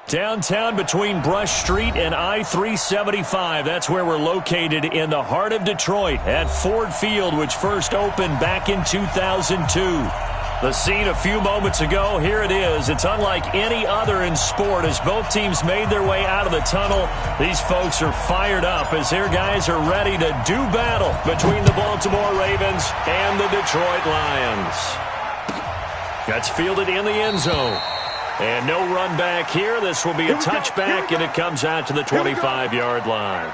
Downtown between Brush Street and I-375. That's where we're located in the heart of Detroit at Ford Field, which first opened back in 2002. The scene a few moments ago, here it is. It's unlike any other in sport as both teams made their way out of the tunnel. These folks are fired up as their guys are ready to do battle between the Baltimore Ravens and the Detroit Lions. That's fielded in the end zone. And no run back here. This will be a touchback, and it comes out to the 25-yard line.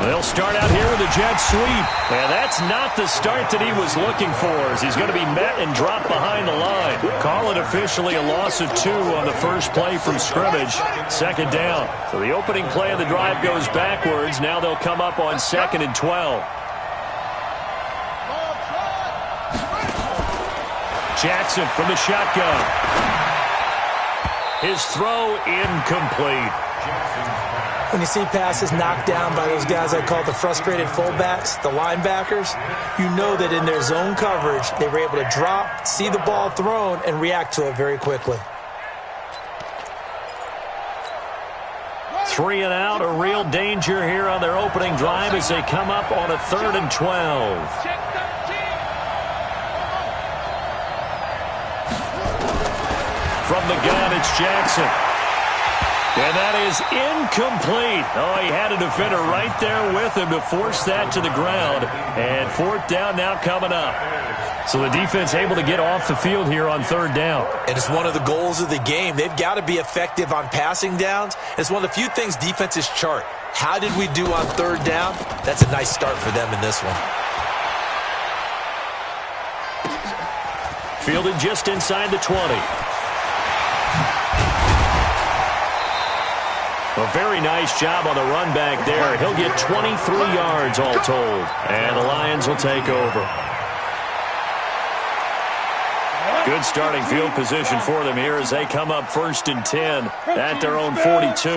They'll start out here with a jet sweep. And that's not the start that he was looking for, as he's going to be met and dropped behind the line. Call it officially a loss of 2 on the first play from scrimmage. Second down. So the opening play of the drive goes backwards. Now they'll come up on 2nd and 12. Jackson from the shotgun. His throw incomplete. When you see passes knocked down by those guys I call the frustrated fullbacks, the linebackers, you know that in their zone coverage, they were able to drop, see the ball thrown, and react to it very quickly. 3 and out, a real danger here on their opening drive as they come up on a 3rd and 12. From the gun, it's Jackson. And that is incomplete. Oh, he had a defender right there with him to force that to the ground. And 4th down now coming up. So the defense able to get off the field here on 3rd down. And it's one of the goals of the game. They've got to be effective on passing downs. It's one of the few things defenses chart. How did we do on 3rd down? That's a nice start for them in this one. Fielded just inside the 20. A very nice job on the run back there. He'll get 23 yards all told. And the Lions will take over. Good starting field position for them here as they come up 1st and 10 at their own 42.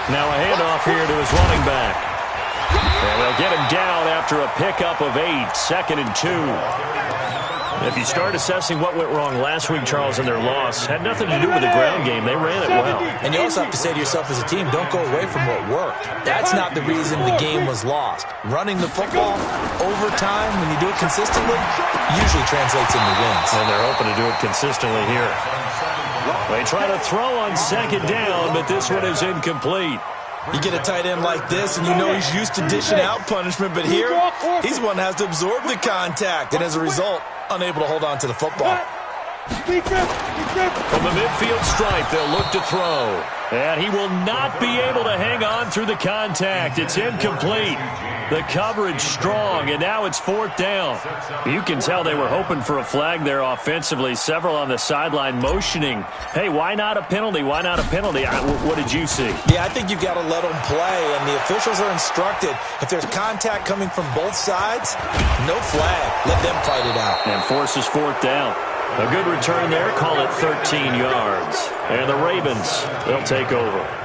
Now a handoff here to his running back. And they'll get him down after a pickup of 8, 2nd and 2. If you start assessing what went wrong last week, Charles, in their loss, had nothing to do with the ground game. They ran it well. And you also have to say to yourself as a team, don't go away from what worked. That's not the reason the game was lost. Running the football over time, when you do it consistently, usually translates into wins. And they're hoping to do it consistently here. They try to throw on 2nd down, but this one is incomplete. You get a tight end like this, and you know he's used to dishing out punishment, but here, he's one that has to absorb the contact, and as a result, unable to hold on to the football. From the midfield stripe, they'll look to throw. And he will not be able to hang on through the contact. It's incomplete. The coverage strong, and now it's 4th down. You can tell they were hoping for a flag there offensively. Several on the sideline motioning. Hey, why not a penalty? Why not a penalty? What did you see? Yeah, I think you've got to let them play, and the officials are instructed. If there's contact coming from both sides, no flag. Let them fight it out. And forces 4th down. A good return there. Call it 13 yards. And the Ravens, they'll take over.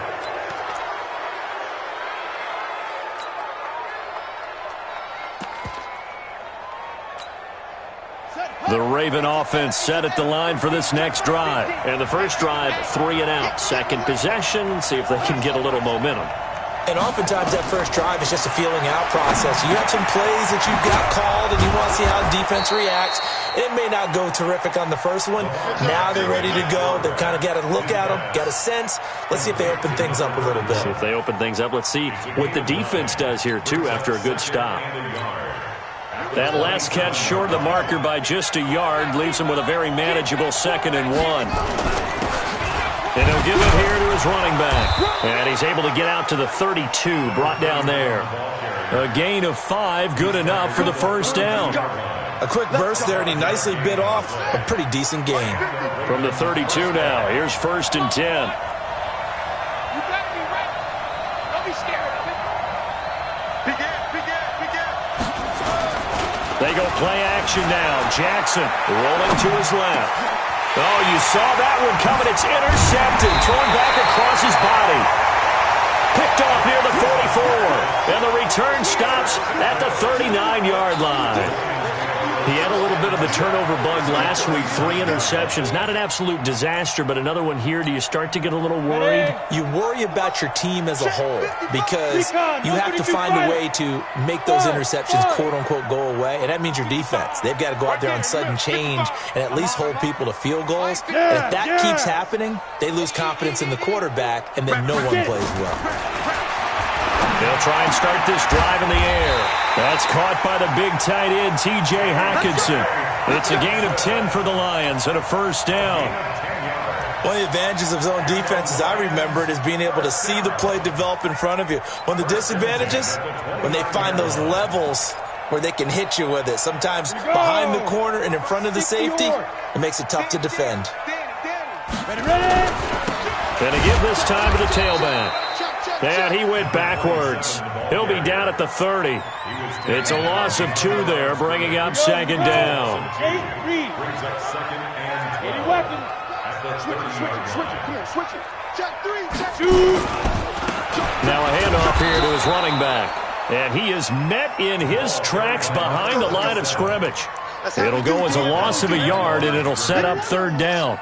The Raven offense set at the line for this next drive. And the first drive, 3 and out. Second possession, see if they can get a little momentum. And oftentimes that first drive is just a feeling out process. You have some plays that you've got called and you want to see how the defense reacts. It may not go terrific on the first one. Now they're ready to go. They've kind of got to look at them, got a sense. Let's see if they open things up a little bit. See if they open things up. Let's see what the defense does here, too, after a good stop. That last catch short of the marker by just a yard leaves him with a very manageable 2nd and 1. And he'll give it here to his running back. And he's able to get out to the 32, brought down there. A gain of 5, good enough for the first down. A quick burst there, and he nicely bit off a pretty decent gain. From the 32 now, here's 1st and 10. You better be ready. Don't be scared of it. They go play action now. Jackson rolling to his left. Oh, you saw that one coming. It's intercepted. Thrown back across his body. Picked off near the 44. And the return stops at the 39-yard line. He had a little bit of the turnover bug last week. 3 interceptions. Not an absolute disaster, but another one here. Do you start to get a little worried? You worry about your team as a whole because you have to find a way to make those interceptions, quote-unquote, go away, and that means your defense. They've got to go out there on sudden change and at least hold people to field goals. And if that keeps happening, they lose confidence in the quarterback, and then no one plays well. They'll try and start this drive in the air. That's caught by the big tight end, T.J. Hockenson. It's a gain of 10 for the Lions and a 1st down. One of the advantages of zone defense, as I remember it, is being able to see the play develop in front of you. One of the disadvantages, when they find those levels where they can hit you with it. Sometimes behind the corner and in front of the safety, it makes it tough to defend. Gonna give this time to the tailback. And he went backwards. He'll be down at the 30. It's a loss of 2 there, bringing up 2nd down. Now a handoff here to his running back. And he is met in his tracks behind the line of scrimmage. It'll go as a loss of a yard, and it'll set up 3rd down.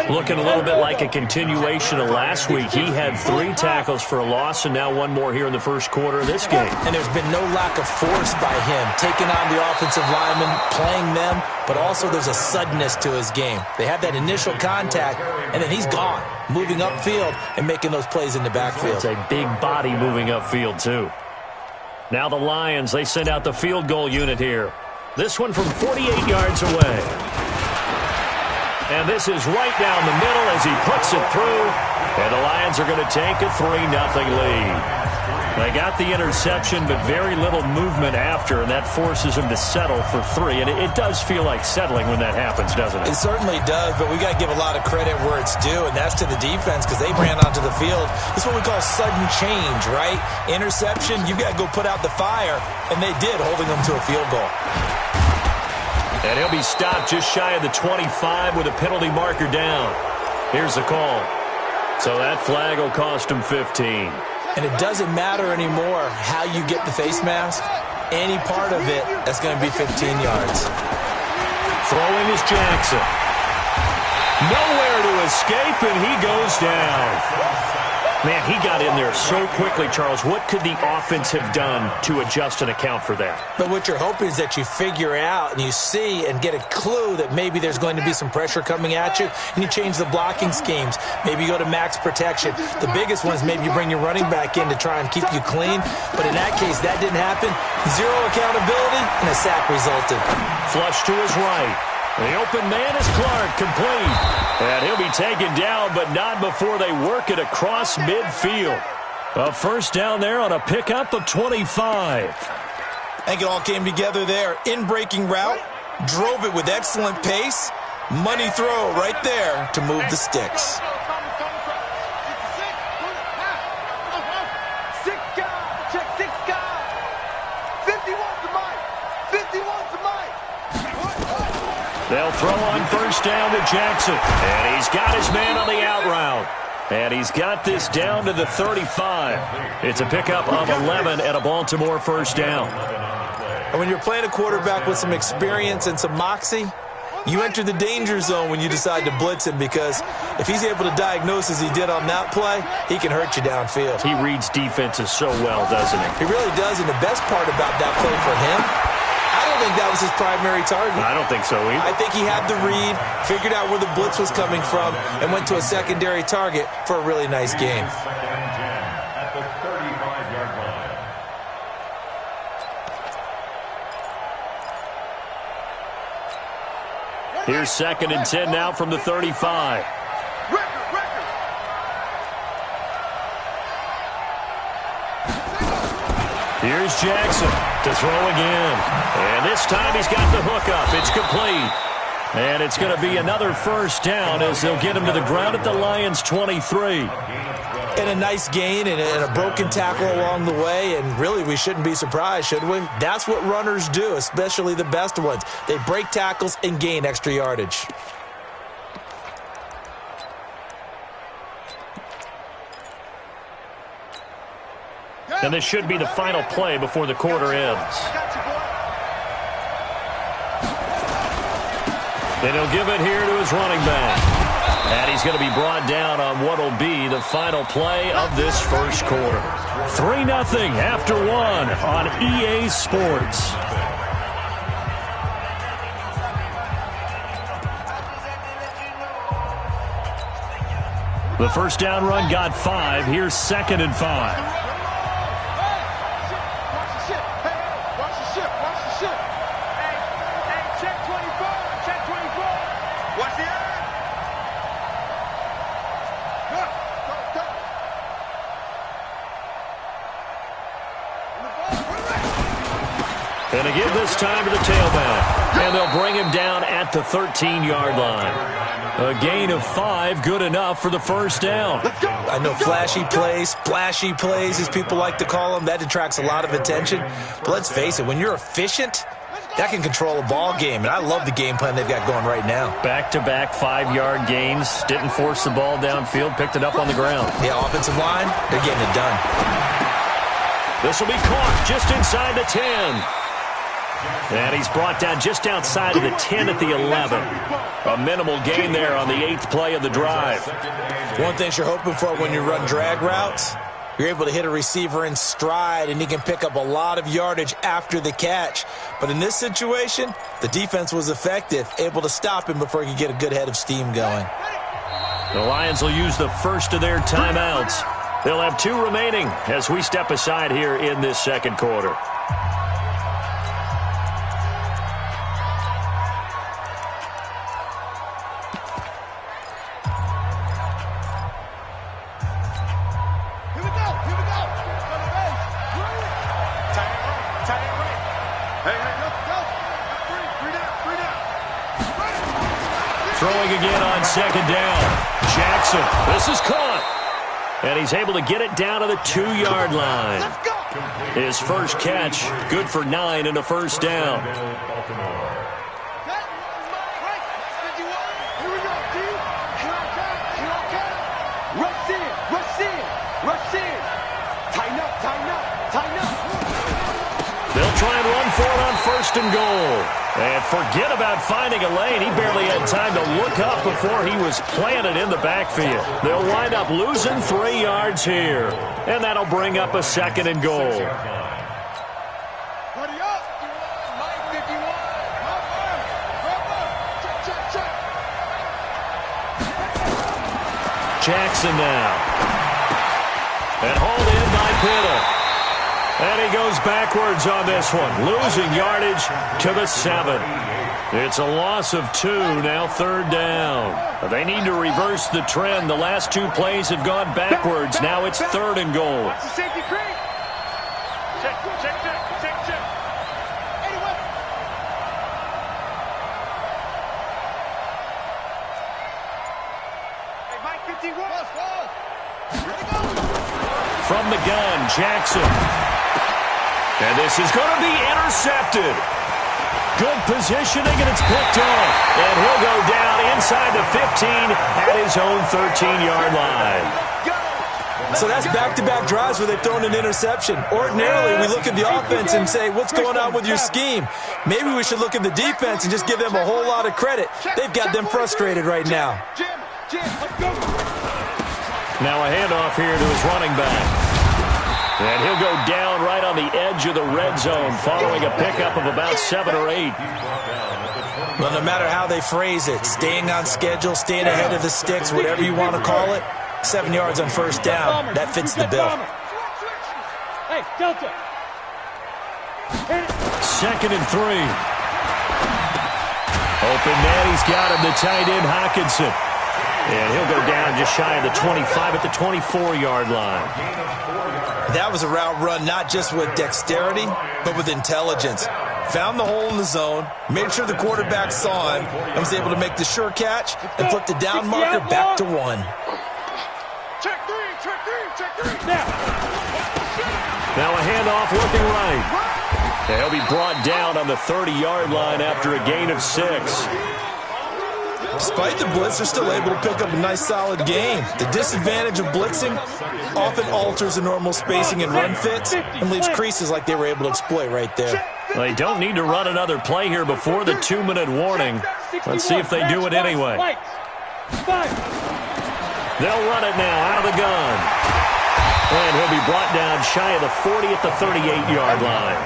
Looking a little bit like a continuation of last week. He had 3 tackles for a loss, and now 1 more here in the first quarter of this game. And there's been no lack of force by him, taking on the offensive linemen, playing them, but also there's a suddenness to his game. They have that initial contact, and then he's gone, moving upfield and making those plays in the backfield. It's a big body moving upfield, too. Now the Lions, they send out the field goal unit here. This one from 48 yards away. And this is right down the middle as he puts it through. And the Lions are going to take a 3-0 lead. They got the interception, but very little movement after, and that forces them to settle for 3. And it does feel like settling when that happens, doesn't it? It certainly does, but we got to give a lot of credit where it's due, and that's to the defense because they ran onto the field. This is what we call sudden change, right? Interception, you got to go put out the fire, and they did, holding them to a field goal. And he'll be stopped just shy of the 25 with a penalty marker down. Here's the call. So that flag will cost him 15. And it doesn't matter anymore how you get the face mask. Any part of it, that's going to be 15 yards. Throwing is Jackson. Nowhere to escape, and he goes down. Man, he got in there so quickly, Charles. What could the offense have done to adjust and account for that? But what you're hoping is that you figure out and you see and get a clue that maybe there's going to be some pressure coming at you, and you change the blocking schemes. Maybe you go to max protection. The biggest one is maybe you bring your running back in to try and keep you clean. But in that case, that didn't happen. 0 accountability, and a sack resulted. Flush to his right. The open man is Clark, complete. And he'll be taken down, but not before they work it across midfield. A 1st down there on a pickup of 25. I think it all came together there. In-breaking route, drove it with excellent pace. Money throw right there to move the sticks. They'll throw on 1st down to Jackson. And he's got his man on the out route. And he's got this down to the 35. It's a pickup of 11 and a Baltimore 1st down. And when you're playing a quarterback with some experience and some moxie, you enter the danger zone when you decide to blitz him, because if he's able to diagnose as he did on that play, he can hurt you downfield. He reads defenses so well, doesn't he? He really does, and the best part about that play for him, I don't think that was his primary target. I don't think so either. I think he had the read, figured out where the blitz was coming from, and went to a secondary target for a really nice game. Here's 2nd and 10 now from the 35. Here's Jackson to throw again. And this time he's got the hook up. It's complete. And it's going to be another first down as they'll get him to the ground at the Lions' 23. And a nice gain and a broken tackle along the way. And really, we shouldn't be surprised, should we? That's what runners do, especially the best ones. They break tackles and gain extra yardage. And this should be the final play before the quarter ends. And he'll give it here to his running back. And he's going to be brought down on what will be the final play of this first quarter. 3-0 after 1 on EA Sports. The first down run got 5. Here's 2nd and 5. And again this time to the tailback. And they'll bring him down at the 13-yard line. A gain of 5, good enough for the first down. I know flashy plays, splashy plays, as people like to call them, that attracts a lot of attention. But let's face it, when you're efficient, that can control a ball game. And I love the game plan they've got going right now. Back-to-back 5-yard gains. Didn't force the ball downfield. Picked it up on the ground. Yeah, offensive line, they're getting it done. This will be caught just inside the 10. And he's brought down just outside of the 10 at the 11. A minimal gain there on the 8th play of the drive. One thing you're hoping for when you run drag routes, you're able to hit a receiver in stride, and he can pick up a lot of yardage after the catch. But in this situation, the defense was effective, able to stop him before he could get a good head of steam going. The Lions will use the first of their timeouts. They'll have 2 remaining as we step aside here in this second quarter. Throwing again on 2nd down. Jackson, this is caught. And he's able to get it down to the 2-yard line. His first catch, good for 9 and a first down. They'll try and run for it on 1st and goal. And forget about finding a lane. He barely had time to look up before he was planted in the backfield. They'll wind up losing 3 yards here. And that'll bring up a 2nd and goal. Jackson now. And hauled in by Pitta. And he goes backwards on this one, losing yardage to the 7. It's a loss of 2, now 3rd down. They need to reverse the trend. The last 2 plays have gone backwards. Now it's 3rd and goal. Watch the safety creep. Check. Anyway. Hey, Mike 51. From the gun, Jackson. And this is going to be intercepted. Good positioning, and it's picked off. And he'll go down inside the 15 at his own 13-yard line. So that's back-to-back drives where they've thrown an interception. Ordinarily, we look at the offense and say, what's going on with your scheme? Maybe we should look at the defense and just give them a whole lot of credit. They've got them frustrated right now. Now a handoff here to his running back. And he'll go down right on the edge of the red zone following a pickup of about 7 or 8. Well, no matter how they phrase it, staying on schedule, staying ahead of the sticks, whatever you want to call it, 7 yards on 1st down, that fits the bill. Hey, Delta. 2nd and 3. Open man, he's got him, the tight end, Hockenson. And he'll go down just shy of the 25 at the 24-yard line. That was a route run not just with dexterity, but with intelligence. Found the hole in the zone, made sure the quarterback saw him, and was able to make the sure catch and flip the down marker back to 1. Check three. Now a handoff looking right. And he'll be brought down on the 30-yard line after a gain of 6. Despite the blitz, they're still able to pick up a nice, solid gain. The disadvantage of blitzing often alters the normal spacing and run fits and leaves creases like they were able to exploit right there. Well, they don't need to run another play here before the 2-minute warning. Let's see if they do it anyway. They'll run it now out of the gun. And he'll be brought down shy of the 40 at the 38-yard line.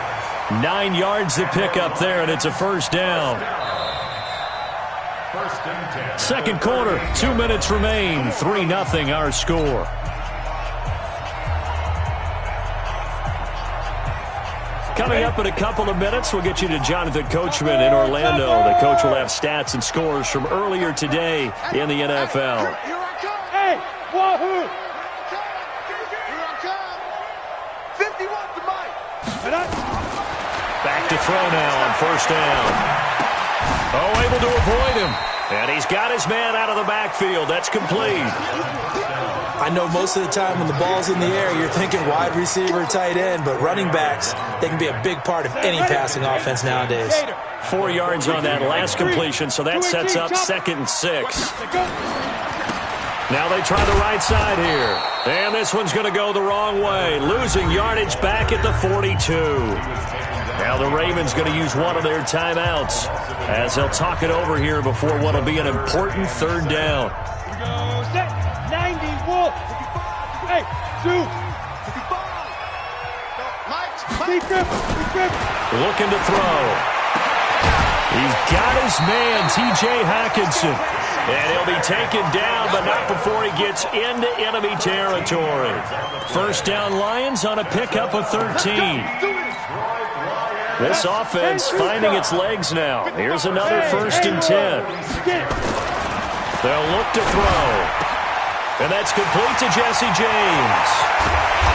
9 yards to pick up there, and it's a first down. Second quarter, 2 minutes remain. 3-0 our score. Coming up in a couple of minutes, we'll get you to Jonathan Coachman in Orlando. The coach will have stats and scores from earlier today in the NFL. Hey, wahoo! 51 to Mike. Back to throw now on first down. Oh, able to avoid him. And he's got his man out of the backfield. That's complete. I know most of the time when the ball's in the air, you're thinking wide receiver, tight end, but running backs, they can be a big part of any passing offense nowadays. 4 yards on that last completion, so that sets up 2nd and 6. Now they try the right side here. And this one's going to go the wrong way. Losing yardage back at the 42. Now the Ravens going to use one of their timeouts as they'll talk it over here before what will be an important third down. 90, Wolf. 55, 2. Looking to throw. He's got his man, T.J. Hockenson. And he'll be taken down, but not before he gets into enemy territory. First down Lions on a pickup of 13. This offense finding its legs now. Here's another 1st and 10. They'll look to throw. And that's complete to Jesse James.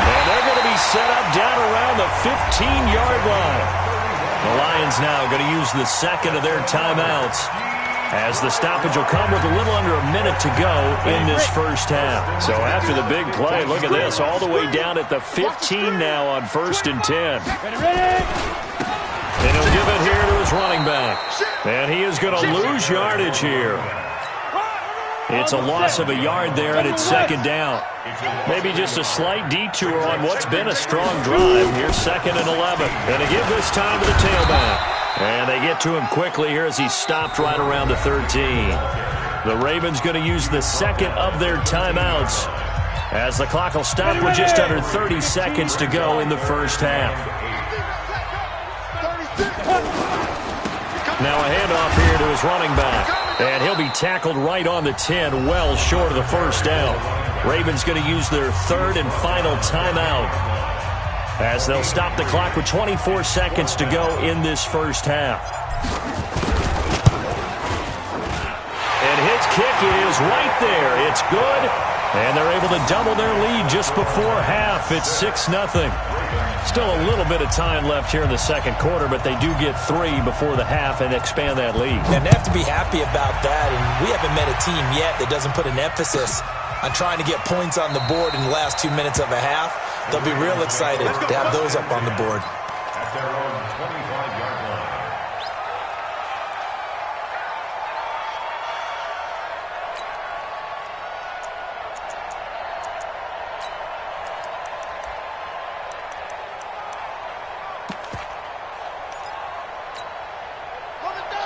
And they're going to be set up down around the 15-yard line. The Lions now going to use the second of their timeouts as the stoppage will come with a little under a minute to go in this first half. So after the big play, look at this, all the way down at the 15 now on 1st and 10. And he'll give it here to his running back. And he is going to lose yardage here. It's a loss of a yard there, and it's 2nd down. Maybe just a slight detour on what's been a strong drive. Here's 2nd and 11. And they give this time to the tailback. And they get to him quickly here as he's stopped right around the 13. The Ravens going to use the second of their timeouts as the clock will stop with just under 30 seconds to go in the first half. Now a handoff here to his running back. And he'll be tackled right on the 10, well short of the first down. Ravens going to use their 3rd and final timeout as they'll stop the clock with 24 seconds to go in this first half. And his kick is right there. It's good. And they're able to double their lead just before half. It's 6-0. Still a little bit of time left here in the second quarter, but they do get 3 before the half and expand that lead. And they have to be happy about that. And we haven't met a team yet that doesn't put an emphasis on trying to get points on the board in the last 2 minutes of a half. They'll be real excited to have those up on the board.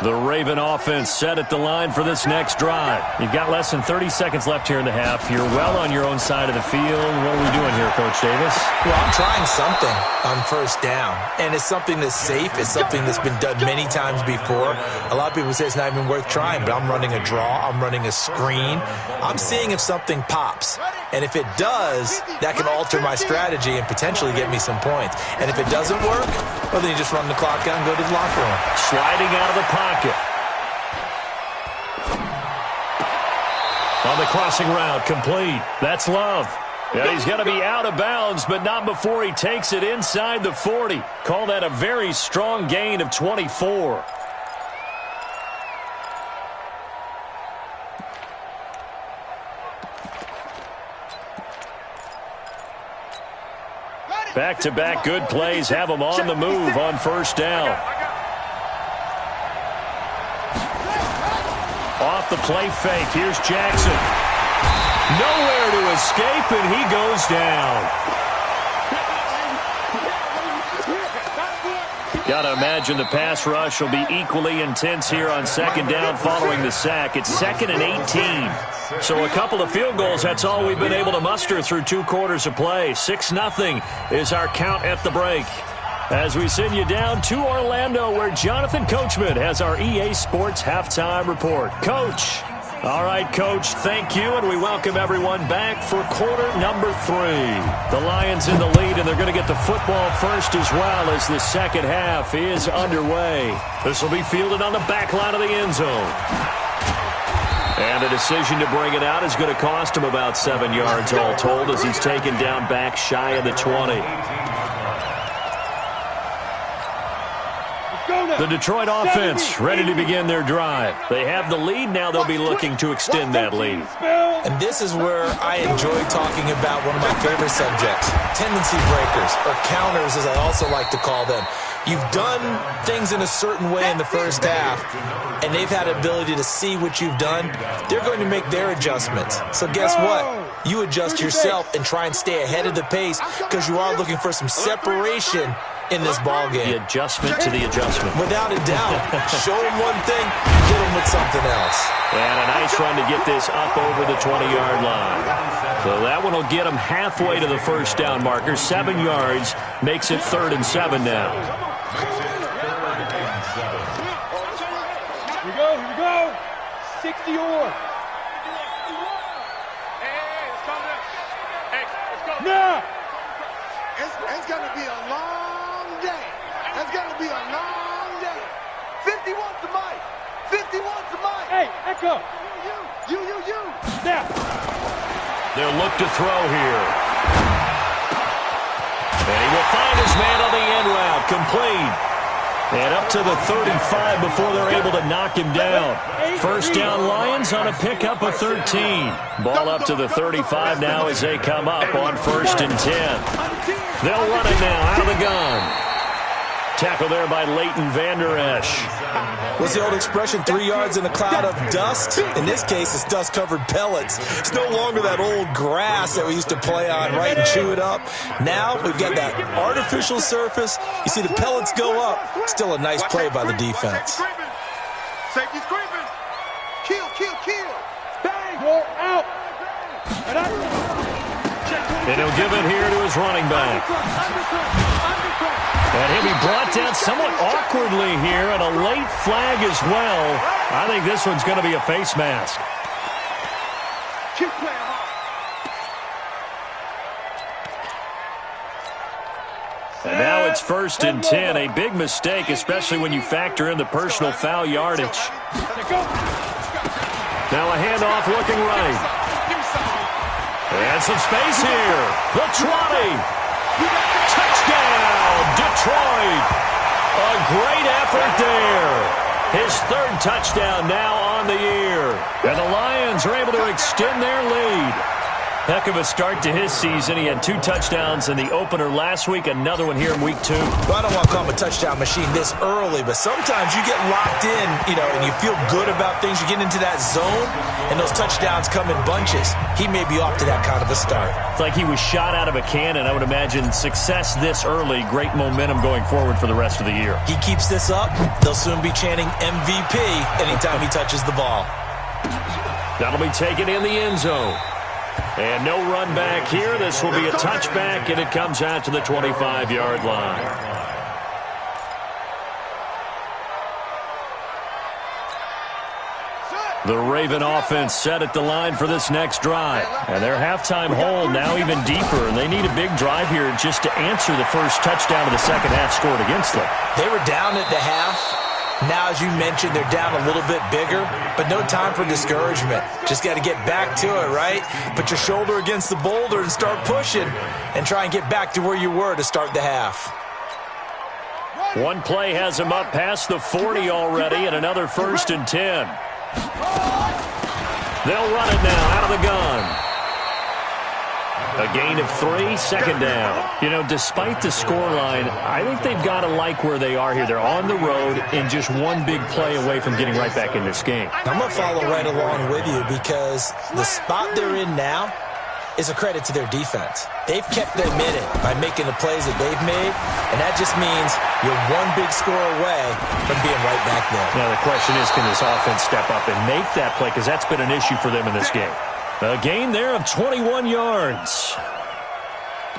The Raven offense set at the line for this next drive. You've got less than 30 seconds left here in the half. You're well on your own side of the field. What are we doing here, Coach Davis? Well, I'm trying something on first down. And it's something that's safe. It's something that's been done many times before. A lot of people say it's not even worth trying, but I'm running a draw. I'm running a screen. I'm seeing if something pops. And if it does, that can alter my strategy and potentially get me some points. And if it doesn't work, well, then you just run the clock out and go to the locker room. Sliding out of the pocket. On the crossing route, complete. That's Love. Yeah, he's going to be out of bounds, but not before he takes it inside the 40. Call that a very strong gain of 24. Back-to-back good plays have him on the move on first down. Off the play fake, here's Jackson. Nowhere to escape, and he goes down. Got to imagine the pass rush will be equally intense here on second down following the sack. It's 2nd and 18. So a couple of field goals, that's all we've been able to muster through 2 quarters of play. 6-0 is our count at the break. As we send you down to Orlando, where Jonathan Coachman has our EA Sports Halftime Report. Coach. All right, Coach, thank you, and we welcome everyone back for quarter number 3. The Lions in the lead, and they're going to get the football first as well as the second half is underway. This will be fielded on the back line of the end zone. And the decision to bring it out is going to cost him about 7 yards all told as he's taken down back shy of the 20. The Detroit offense ready to begin their drive. They have the lead. Now they'll be looking to extend that lead. And this is where I enjoy talking about one of my favorite subjects, tendency breakers, or counters as I also like to call them. You've done things in a certain way in the first half, and they've had ability to see what you've done. They're going to make their adjustments. So guess what? You adjust yourself and try and stay ahead of the pace because you are looking for some separation in this ball game. The adjustment to the adjustment. Without a doubt. Show them one thing, hit them with something else. And a nice run to get this up over the 20-yard line. So that one will get them halfway to the first down marker. 7 yards makes it 3rd and 7 now. Here we go. 60 or. Hey, let's go now. Hey, let's go. Now. It's going to be a long day. It's going to be a long day. 51 to Mike. 51 to Mike. Hey, Echo. You. Now. They'll look to throw here. And he will find his man on the end route. Complete. And up to the 35 before they're able to knock him down. First down Lions on a pickup of 13. Ball up to the 35 now as they come up on 1st and 10. They'll run it now out of the gun. Tackle there by Leighton Vander Esch. What's the old expression, 3 yards in a cloud of dust? In this case, it's dust-covered pellets. It's no longer that old grass that we used to play on, right, and chew it up. Now we've got that artificial surface. You see the pellets go up. Still a nice play by the defense. Safety's creeping. Kill. Bang. You're out. And he'll give it here to his running back. And he'll be brought down somewhat awkwardly here, and a late flag as well. I think this one's going to be a face mask. Keep playing hard. And now it's 1st and 10. A big mistake, especially when you factor in the personal foul yardage. Now a handoff looking right. And some space here. The 20. Touchdown, Detroit. A great effort there. His 3rd touchdown now on the year. And the Lions are able to extend their lead. Heck of a start to his season. He had 2 touchdowns in the opener last week, another one here in week 2. Well, I don't want to call him a touchdown machine this early, but sometimes you get locked in, and you feel good about things. You get into that zone, and those touchdowns come in bunches. He may be off to that kind of a start. It's like he was shot out of a cannon. I would imagine success this early, great momentum going forward for the rest of the year. He keeps this up, they'll soon be chanting MVP anytime he touches the ball. That'll be taken in the end zone. And no run back here. This will be a touchback, and it comes out to the 25-yard line. The Raven offense set at the line for this next drive. And their halftime hold now even deeper, and they need a big drive here just to answer the first touchdown of the second half scored against them. They were down at the half, Now, as you mentioned, they're down a little bit bigger, but no time for discouragement. Just got to get back to it, right? Put your shoulder against the boulder and start pushing and try and get back to where you were to start the half. One play has him up past the 40 already, and another 1st and 10. They'll run it now out of the gun. A gain of 3, 2nd down. You know, despite the scoreline, I think they've got to like where they are here. They're on the road and just one big play away from getting right back in this game. I'm going to follow right along with you because the spot they're in now is a credit to their defense. They've kept them in it by making the plays that they've made, and that just means you're one big score away from being right back there. Now, the question is, can this offense step up and make that play? Because that's been an issue for them in this game. A gain there of 21 yards.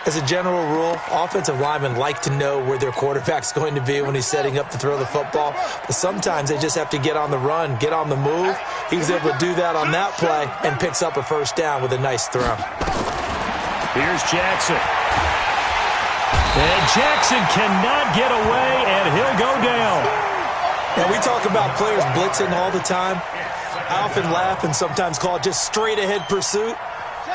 As a general rule, offensive linemen like to know where their quarterback's going to be when he's setting up to throw the football. But sometimes they just have to get on the run, get on the move. He was able to do that on that play and picks up a 1st down with a nice throw. Here's Jackson. And Jackson cannot get away, and he'll go down. Now, we talk about players blitzing all the time. I often laugh and sometimes call it just straight-ahead pursuit.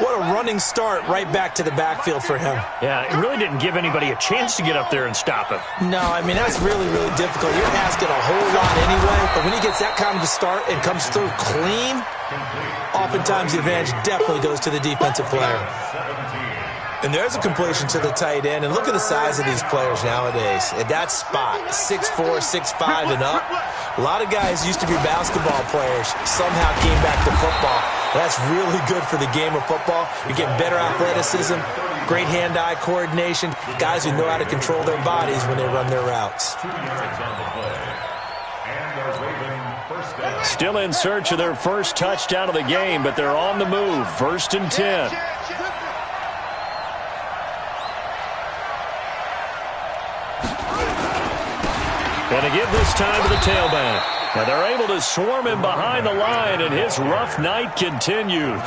What a running start right back to the backfield for him. Yeah, it really didn't give anybody a chance to get up there and stop him. No, I mean, that's really, really difficult. You're asking a whole lot anyway, but when he gets that kind of a start and comes through clean, oftentimes the advantage definitely goes to the defensive player. And there's a completion to the tight end. And look at the size of these players nowadays. At that spot, 6'4", 6'5", and up. A lot of guys used to be basketball players, somehow came back to football. That's really good for the game of football. You're getting better athleticism, great hand-eye coordination, guys who know how to control their bodies when they run their routes. Still in search of their first touchdown of the game, but they're on the move. 1st and 10. And to give this time to the tailback. Now they're able to swarm him behind the line, and his rough night continues.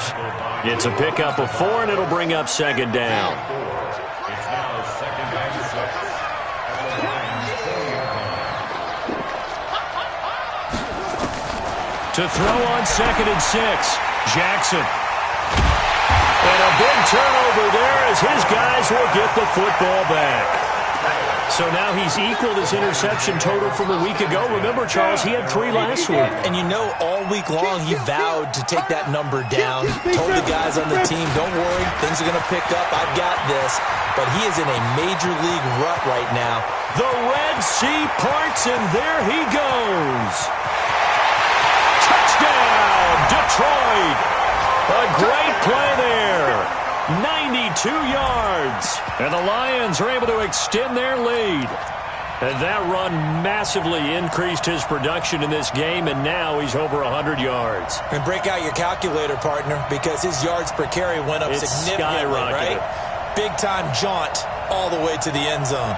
It's a pickup of 4, and it'll bring up 2nd down. To throw on 2nd and 6, Jackson. And a big turnover there as his guys will get the football back. So now he's equaled his interception total from a week ago. Remember, Charles, he had 3 last week. And you know, all week long he vowed to take that number down. Told the guys on the team, don't worry, things are going to pick up. I've got this. But he is in a major league rut right now. The Red Sea parts, and there he goes. Touchdown, Detroit. A great play there. 92 yards. And the Lions are able to extend their lead. And that run massively increased his production in this game, and now he's over 100 yards. And break out your calculator, partner, because his yards per carry went up significantly, right? Big-time jaunt all the way to the end zone.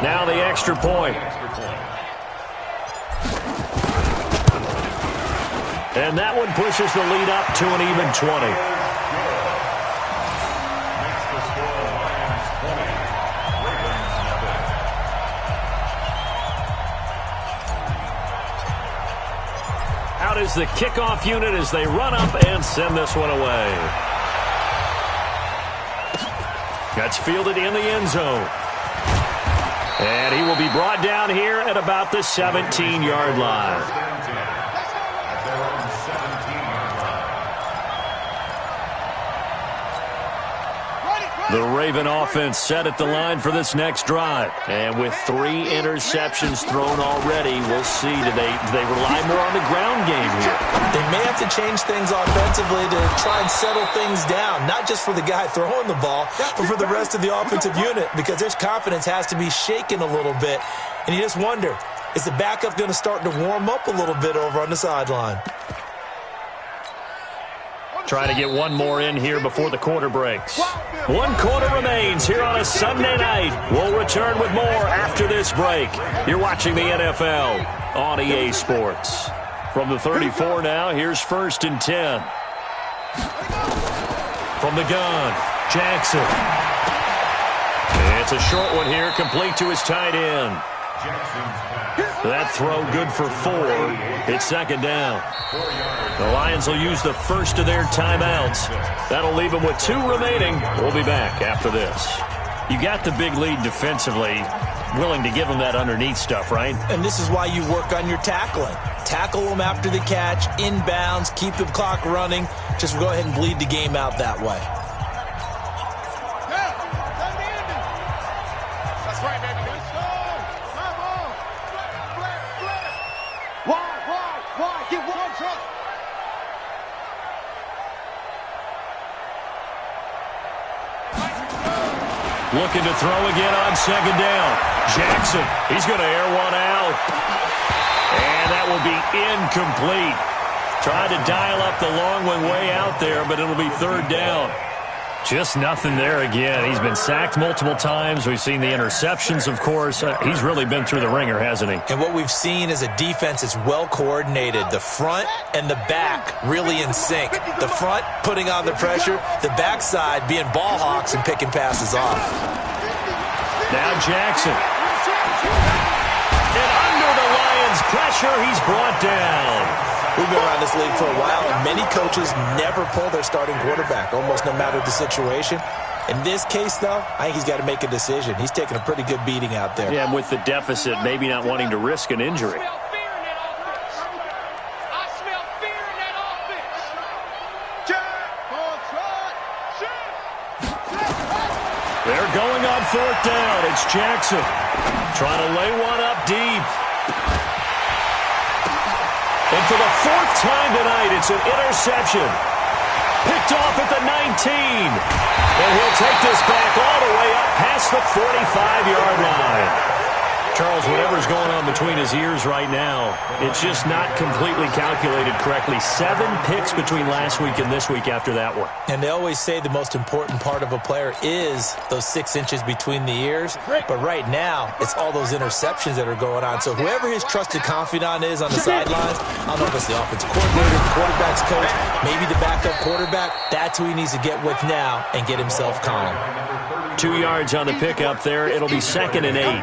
Now the extra point. And that one pushes the lead up to an even 20. Out is the kickoff unit as they run up and send this one away. That's fielded in the end zone. And he will be brought down here at about the 17-yard line. The Raven offense set at the line for this next drive. And with 3 interceptions thrown already, we'll see. Do they rely more on the ground game here? They may have to change things offensively to try and settle things down, not just for the guy throwing the ball, but for the rest of the offensive unit, because their confidence has to be shaken a little bit. And you just wonder, is the backup going to start to warm up a little bit over on the sideline? Trying to get one more in here before the quarter breaks. 1 quarter remains here on a Sunday night. We'll return with more after this break. You're watching the NFL on EA Sports. From the 34 now, here's 1st and 10. From the gun, Jackson. It's a short one here, complete to his tight end. That throw good for 4. It's second down. The Lions will use the first of their timeouts. That'll leave them with 2 remaining. We'll be back after this. You got the big lead defensively, willing to give them that underneath stuff, right? And this is why you work on your tackling. Tackle them after the catch, inbounds, keep the clock running. Just go ahead and bleed the game out that way. That's right, baby. Let's go. Come on. Flare. Why? Get one truck. Looking to throw again on second down. Jackson, he's going to air one out. And that will be incomplete. Tried to dial up the long one way out there, but it'll be third down. Just nothing there again. He's been sacked multiple times. We've seen the interceptions, of course. He's really been through the ringer, hasn't he? And what we've seen is a defense that's well coordinated. The front and the back really in sync. The front putting on the pressure, the backside being ball hawks and picking passes off. Now Jackson. And under the Lions' pressure, he's brought down. We've been around this league for a while, and many coaches never pull their starting quarterback, almost no matter the situation. In this case, though, I think he's got to make a decision. He's taking a pretty good beating out there. Yeah, and with the deficit, maybe not wanting to risk an injury. I smell fear in that offense. They're going on fourth down. It's Jackson trying to lay one up deep. And for the 4th time tonight, it's an interception. Picked off at the 19. And he'll take this back all the way up past the 45-yard line. Charles, whatever's going on between his ears right now, it's just not completely calculated correctly. 7 picks between last week and this week after that one. And they always say the most important part of a player is those 6 inches between the ears. But right now, it's all those interceptions that are going on. So whoever his trusted confidant is on the sidelines, I don't know if it's the offensive coordinator, the quarterback's coach, maybe the backup quarterback, that's who he needs to get with now and get himself calm. 2 yards on the pickup there. It'll be 2nd and 8.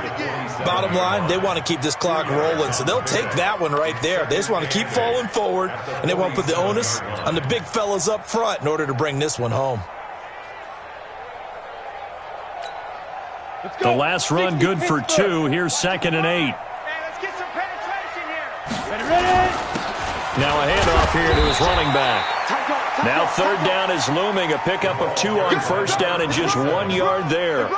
Bottom line, they want to keep this clock rolling, so they'll take that one right there. They just want to keep falling forward, and they want to put the onus on the big fellas up front in order to bring this one home. The last run good for 2. Here's 2nd and 8. Hey, let's get some penetration here. Ready? Now a handoff here to his running back. Now third down is looming. A pickup of 2 on first down and just 1 yard there.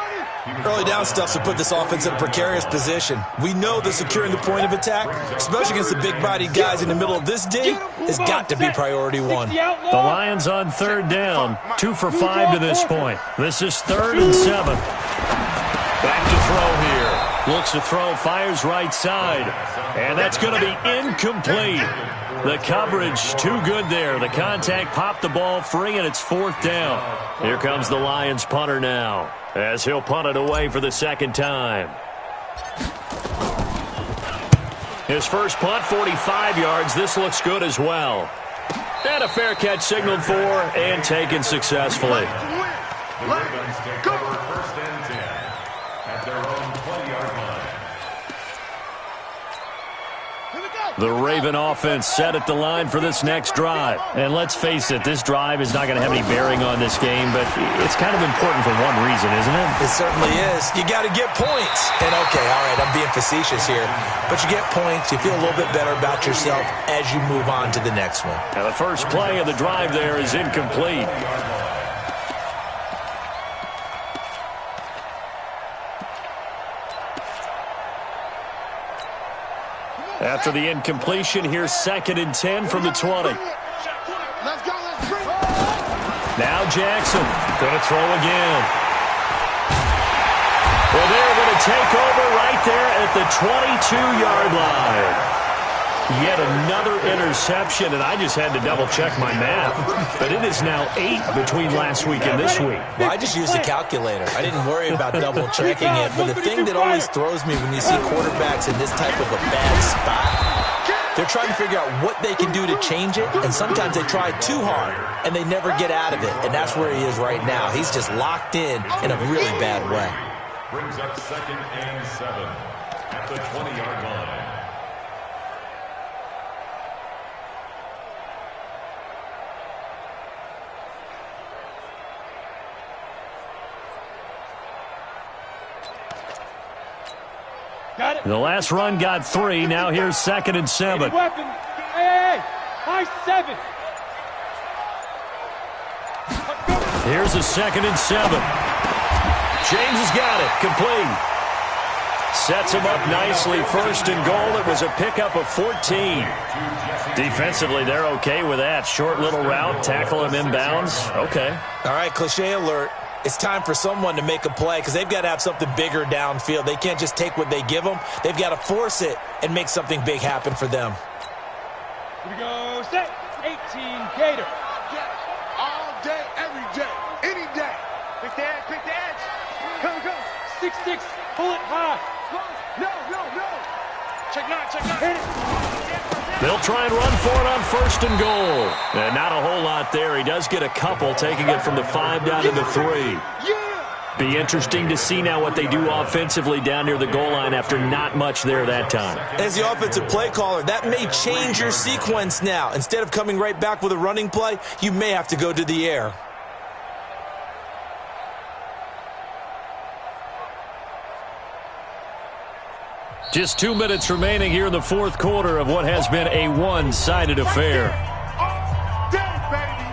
Early down stuff to put this offense in a precarious position. We know that securing the point of attack, especially against the big-bodied guys in the middle of this dig, has got to be priority 1. The Lions on third down. 2 for 5 to this point. This is 3rd and 7. Back to throw here. Looks to throw, fires right side. And that's going to be incomplete. The coverage too good there. The contact popped the ball free, and it's 4th down. Here comes the Lions punter now, as he'll punt it away for the 2nd time. His first punt, 45 yards. This looks good as well. And a fair catch signaled for and taken successfully. The Raven offense set at the line for this next drive. And let's face it, this drive is not going to have any bearing on this game, but it's kind of important for one reason, isn't it? It certainly is. You got to get points. And okay, all right, I'm being facetious here. But you get points, you feel a little bit better about yourself as you move on to the next one. Now the first play of the drive there is incomplete. After the incompletion, here's 2nd and 10 from the 20. Now Jackson going to throw again. Well, they're going to take over right there at the 22-yard line. Yet another interception, and I just had to double-check my math. But it is now 8 between last week and this week. Well, I just used a calculator. I didn't worry about double-checking it. But the thing that always throws me when you see quarterbacks in this type of a bad spot, they're trying to figure out what they can do to change it, and sometimes they try too hard, and they never get out of it. And that's where he is right now. He's just locked in a really bad way. Brings up 2nd and 7 at the 20-yard line. Got it. The last run got 3. Now here's 2nd and 7. Weapon. Hey, high 7. Here's a 2nd and 7. James has got it. Complete. Sets him up nicely. 1st and goal. It was a pickup of 14. Defensively, they're okay with that. Short little route. Tackle him inbounds. Okay. All right, cliche alert. It's time for someone to make a play because they've got to have something bigger downfield. They can't just take what they give them. They've got to force it and make something big happen for them. Here we go. Set. 18 Gator. All day, every day, any day. Quick the edge. Quick the edge. Come, come. 6-6. Pull it high. No. Check 9. Check 9. Hit it. They'll try and run for it on 1st and goal. And not a whole lot there. He does get a couple, taking it from the 5 down to the 3. Yeah. Be interesting to see now what they do offensively down near the goal line after not much there that time. As the offensive play caller, that may change your sequence now. Instead of coming right back with a running play, you may have to go to the air. Just 2 minutes remaining here in the 4th quarter of what has been a one-sided affair. All day, baby.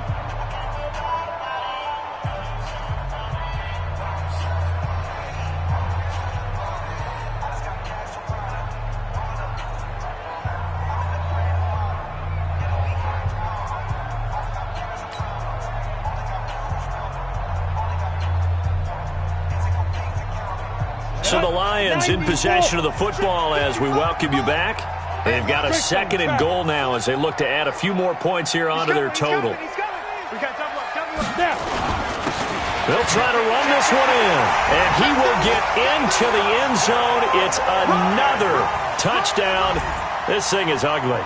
So the Lions in possession of the football as we welcome you back. They've got a 2nd and goal now as they look to add a few more points here onto their total. We got double up now. They'll try to run this one in, and he will get into the end zone. It's another touchdown. This thing is ugly.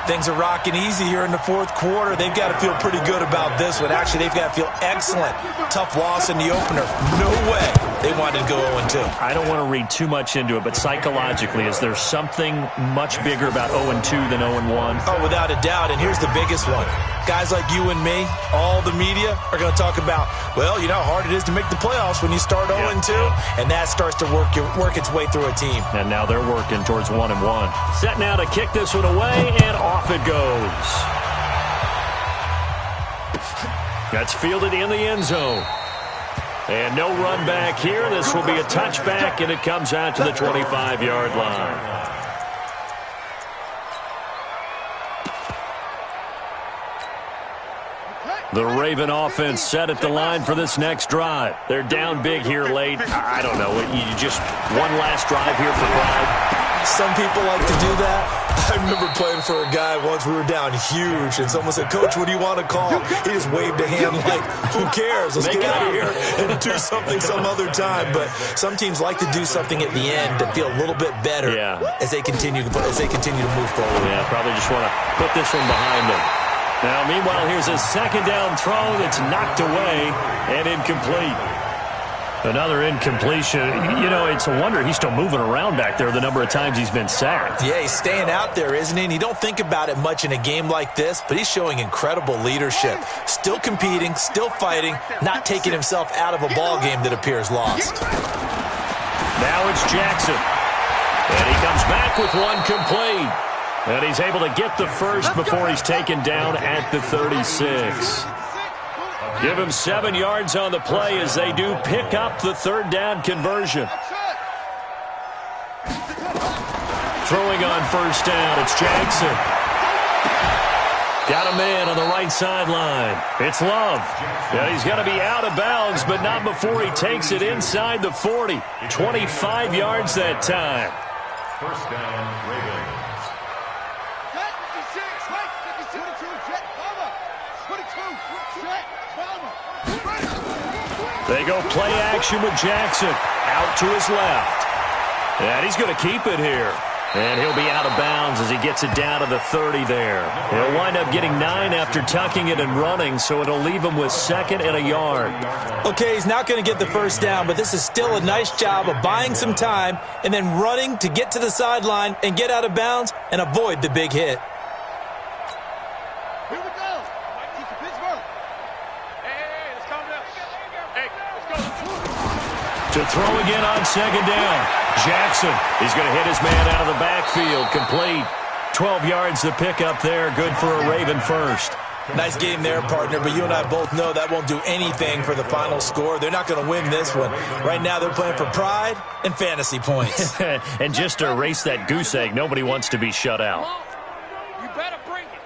Things are rocking easy here in the 4th quarter. They've got to feel pretty good about this one. Actually, they've got to feel excellent. Tough loss in the opener. No way they wanted to go 0-2. I don't want to read too much into it, but psychologically, is there something much bigger about 0-2 than 0-1? Oh, without a doubt, and here's the biggest one. Guys like you and me, all the media, are going to talk about, well, you know how hard it is to make the playoffs when you start 0-2, and that starts to work its way through a team. And now they're working towards 1-1. Set now to kick this one away, and off it goes. That's fielded in the end zone. And no run back here. This will be a touchback, and it comes out to the 25-yard line. The Raven offense set at the line for this next drive. They're down big here late. I don't know. You just one last drive here for pride. Some people like to do that. I remember playing for a guy once. We were down huge, and someone said, "Coach, what do you want to call?" He just waved a hand like, "Who cares? Let's get out of here and do something some other time." But some teams like to do something at the end to feel a little bit better as they continue to move forward. Yeah, probably just want to put this one behind them. Now, meanwhile, here's a 2nd down throw that's knocked away and incomplete. Another incompletion. You know, it's a wonder he's still moving around back there the number of times he's been sacked. Yeah, he's staying out there, isn't he? And you don't think about it much in a game like this, but he's showing incredible leadership. Still competing, still fighting, not taking himself out of a ball game that appears lost. Now it's Jackson. And he comes back with one complete. And he's able to get the first before he's taken down at the 36. Give him 7 yards on the play as they do pick up the 3rd down conversion. Throwing on 1st down, it's Jackson. Got a man on the right sideline. It's Love. Yeah, he's got to be out of bounds, but not before he takes it inside the 40. 25 yards that time. 1st down, Ravens. They go play action with Jackson. Out to his left. And he's going to keep it here. And he'll be out of bounds as he gets it down to the 30 there. He'll wind up getting 9 after tucking it and running, so it'll leave him with 2nd and a yard. Okay, he's not going to get the first down, but this is still a nice job of buying some time and then running to get to the sideline and get out of bounds and avoid the big hit. Here we go. Teach the Pittsburgh. Hey, let's calm down. Hey, let's go. To throw again on 2nd down. Jackson, he's going to hit his man out of the backfield. Complete. 12 yards the pickup there. Good for a Raven first. Nice game there, partner, but you and I both know that won't do anything for the final score. They're not going to win this one. Right now they're playing for pride and fantasy points. And just to erase that goose egg, nobody wants to be shut out. You better bring it.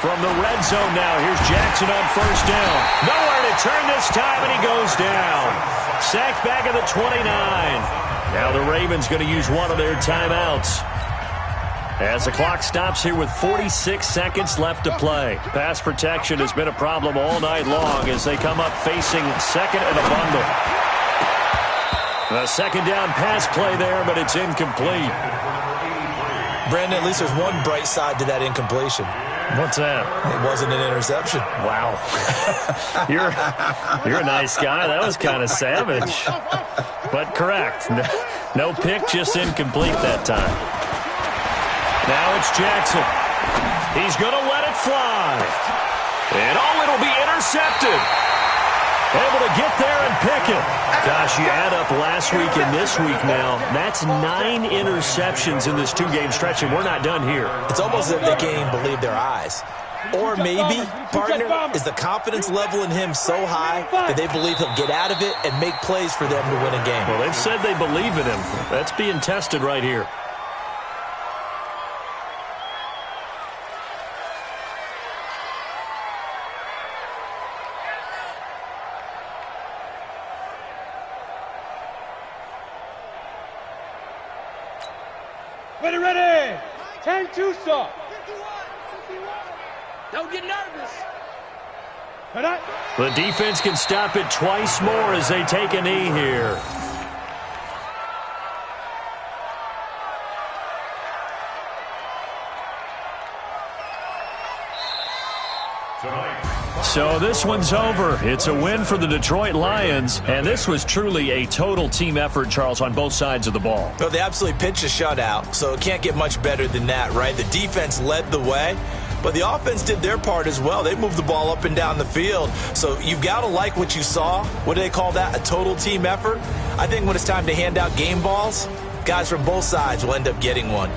From the red zone now, here's Jackson on 1st down. Nowhere to turn this time, and he goes down. Sacked back at the 29. Now the Ravens going to use one of their timeouts. As the clock stops here with 46 seconds left to play. Pass protection has been a problem all night long as they come up facing 2nd and a bundle. A 2nd down pass play there, but it's incomplete. Brandon, at least there's one bright side to that incompletion. What's that? It wasn't an interception. Wow. You're a nice guy. That was kind of savage. But correct. No pick, just incomplete that time. Now it's Jackson. He's going to let it fly. And it'll be intercepted. Able to get there and pick it. Gosh, you add up last week and this week now. That's 9 interceptions in this 2-game stretch, and we're not done here. It's almost as if they can't even believe their eyes. Or maybe, partner, is the confidence level in him so high that they believe he'll get out of it and make plays for them to win a game. Well, they've said they believe in him. That's being tested right here. Ready. 10-2, sir. Don't get nervous. The defense can stop it twice more as they take a knee here. So this one's over. It's a win for the Detroit Lions, and this was truly a total team effort, Charles, on both sides of the ball. Well, they absolutely pitched a shutout, so it can't get much better than that, right? The defense led the way, but the offense did their part as well. They moved the ball up and down the field, so you've got to like what you saw. What do they call that? A total team effort? I think when it's time to hand out game balls, guys from both sides will end up getting one.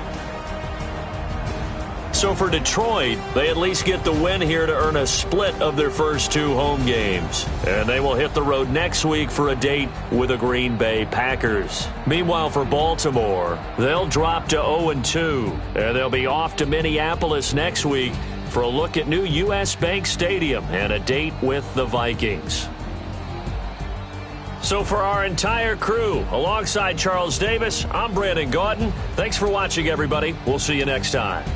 So for Detroit, they at least get the win here to earn a split of their first 2 home games. And they will hit the road next week for a date with the Green Bay Packers. Meanwhile, for Baltimore, they'll drop to 0-2. And they'll be off to Minneapolis next week for a look at new U.S. Bank Stadium and a date with the Vikings. So for our entire crew, alongside Charles Davis, I'm Brandon Gautin. Thanks for watching, everybody. We'll see you next time.